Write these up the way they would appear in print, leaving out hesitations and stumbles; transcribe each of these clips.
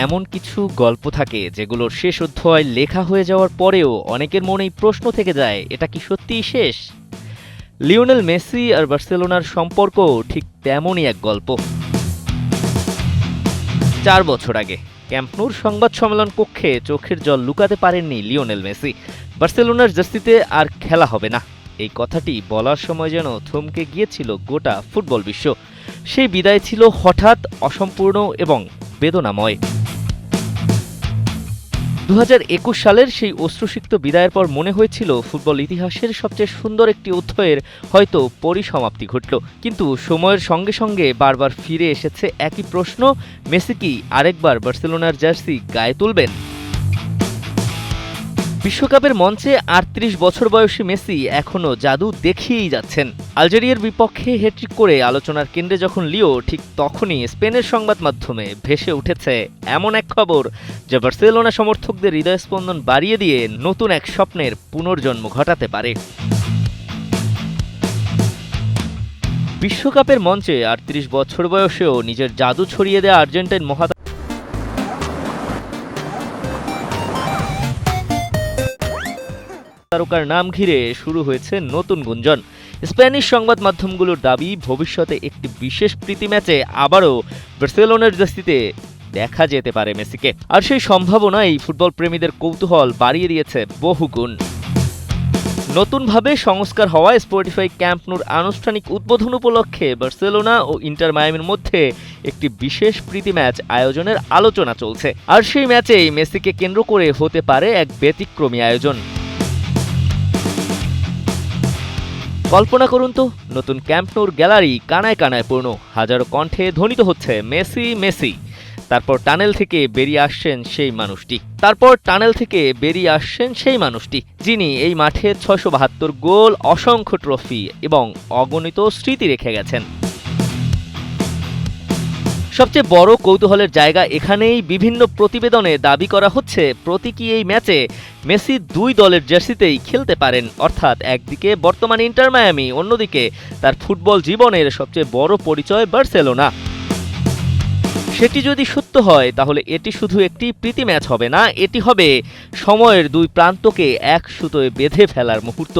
এমন কিছু গল্প থাকে যেগুলোর শেষ অধ্যায় লেখা হয়ে যাওয়ার পরেও অনেকের মনেই প্রশ্ন থেকে যায়, এটা কি সত্যিই শেষ? লিওনেল মেসি আর বার্সেলোনার সম্পর্ক ঠিক তেমনই এক গল্প। 4 বছর আগে ক্যাম্প ন্যুর সংবাদ সম্মেলন কক্ষে চোখের জল লুকাতে পারেননি লিওনেল মেসি। বার্সেলোনার জার্সিতে আর খেলা হবে না, এই কথাটি বলার সময় যেন থমকে গিয়েছিল গোটা ফুটবল বিশ্ব। সেই বিদায় ছিল হঠাৎ, অসম্পূর্ণ এবং বেদনাময়। 2021 সালের সেই অশ্রুসিক্ত বিদায়ের পর মনে হয়েছিল ফুটবল ইতিহাসের সবচেয়ে সুন্দর একটি অধ্যায়ের হয়তো পরিসমাপ্তি ঘটল। কিন্তু সময়ের সঙ্গে সঙ্গে বারবার ফিরে এসেছে একই প্রশ্ন, মেসি কি আরেকবার বার্সেলোনার জার্সি গায়ে তুলবেন? বিশ্বকাপের মঞ্চে 38 বছর বয়সী মেসি এখনও জাদু দেখিয়েই যাচ্ছেন। আলজেরিয়ার বিপক্ষে হ্যাট্রিক করে আলোচনার কেন্দ্রে যখন লিও, ঠিক তখনই স্পেনের সংবাদ মাধ্যমে ভেসে উঠেছে এমন এক খবর যা বার্সেলোনা সমর্থকদের হৃদয়স্পন্দন বাড়িয়ে দিয়ে নতুন এক স্বপ্নের পুনর্জন্ম ঘটাতে পারে। বিশ্বকাপের মঞ্চে 38 বছর বয়সেও নিজের জাদু ছড়িয়ে দেয়া আর্জেন্টাইন তারকার নাম ঘিরে শুরু হয়েছে নতুন গুঞ্জন। স্প্যানিশ সংবাদ মাধ্যমগুলোর দাবি, ভবিষ্যতে একটি বিশেষ প্রীতি ম্যাচে আবারও বার্সেলোনার জার্সিতে দেখা যেতে পারে মেসিকে। আর সেই সম্ভাবনাই ফুটবল প্রেমীদের কৌতূহল বাড়িয়ে দিয়েছে বহুগুণ। নতুনভাবে সংস্কার হওয়া স্পটিফাই ক্যাম্প ন্যুর আনুষ্ঠানিক উদ্বোধন উপলক্ষে বার্সেলোনা ও ইন্টার মায়ামির মধ্যে একটি বিশেষ প্রীতি ম্যাচ আয়োজনের আলোচনা চলছে। আর সেই ম্যাচেই মেসিকে কেন্দ্র করে হতে পারে এক ব্যতিক্রমী আয়োজন। কল্পনা করুন তো, নতুন ক্যাম্প ন্যুর গ্যালারি কানায় কানায় পূর্ণ, হাজারো কণ্ঠে ধ্বনিত হচ্ছে মেসি মেসি। তারপর টানেল থেকে বেরিয়ে আসছেন সেই মানুষটি যিনি এই মাঠে 672 গোল, অসংখ্য ট্রফি এবং অগণিত স্মৃতি রেখে গেছেন। সবচেয়ে বড় কৌতূহলের জায়গা এখানেই। বিভিন্ন প্রতিবেদনে দাবি করা হচ্ছে প্রতীকী এই ম্যাচে মেসি দুই দলের জার্সিতেই খেলতে পারেন, অর্থাৎ একদিকে বর্তমান ইন্টার মায়ামি, অন্যদিকে তার ফুটবল জীবনের সবচেয়ে বড় পরিচয় বার্সেলোনা। সেটি যদি সত্য হয় তাহলে এটি শুধু একটি প্রীতি ম্যাচ হবে না, এটি হবে সময়ের দুই প্রান্তকে এক সুতোয় বেঁধে ফেলার মুহূর্ত।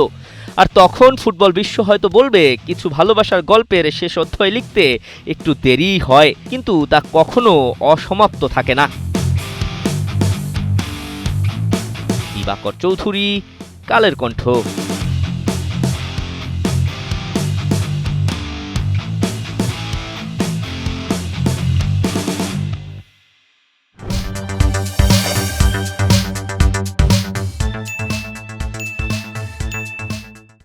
আর তখন ফুটবল বিশ্ব হয়তো বলবে, কিছু ভালোবাসার গল্পের শেষ অধ্যায় লিখতে একটু দেরি হয়, কিন্তু তা কখনো অসমাপ্ত থাকে না। দিবাকর চৌধুরী, কালের কণ্ঠ।